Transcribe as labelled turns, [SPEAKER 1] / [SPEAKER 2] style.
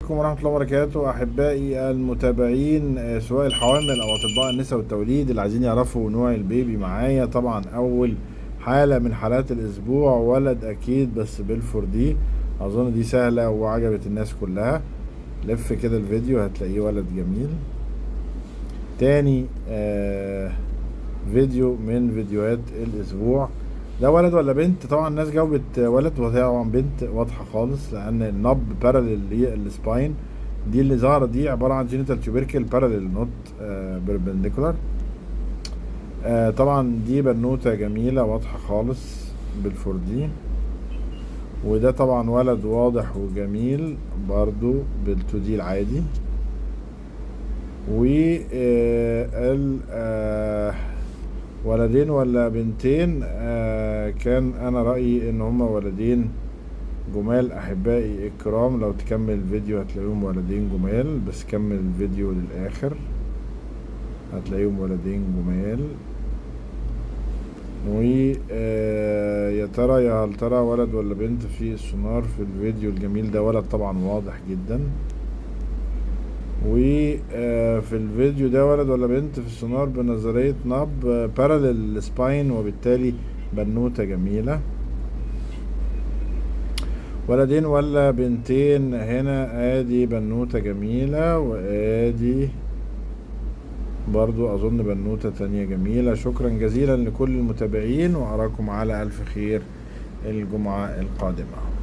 [SPEAKER 1] عليكم ورحمة الله وبركاته أحبائي المتابعين، سواء الحوامل أو أطباء النساء والتوليد اللي عايزين يعرفوا نوع البيبي معايا. طبعا أول حالة من حالات الأسبوع ولد أكيد، بس بالفور دي أظن دي سهلة وعجبت الناس كلها. لف كده الفيديو هتلاقيه ولد جميل. تاني فيديو من فيديوهات الأسبوع، ده ولد ولا بنت؟ طبعا الناس جاوبت ولد، وهي طبعا بنت واضحة خالص لأن النب باراليل للسباين. دي اللي ظاهرة دي عبارة عن جينيتال تيوبركل باراليل نوت بيربنديكولار. طبعا دي بنوتة جميلة واضحة خالص بالفور دي. وده طبعا ولد واضح وجميل برضو بالتو دي العادي. و ولدين ولا بنتين؟ كان انا رأيي ان هما ولدين جمال احبائي الكرام. لو تكمل الفيديو هتلاقيهم ولدين جمال، بس كمل الفيديو للاخر هتلاقيهم ولدين جمال. و يا ترى هل ترى ولد ولا بنت في السونار في الفيديو الجميل ده؟ ولد طبعا واضح جدا. وفي الفيديو ده ولد ولا بنت في السونار بنظرية ناب باراليل سباين، وبالتالي بنوتة جميلة. ولدين ولا بنتين؟ هنا ادي بنوتة جميلة، وادي برضو اظن بنوتة تانية جميلة. شكرا جزيلا لكل المتابعين، واراكم على الف خير الجمعة القادمة.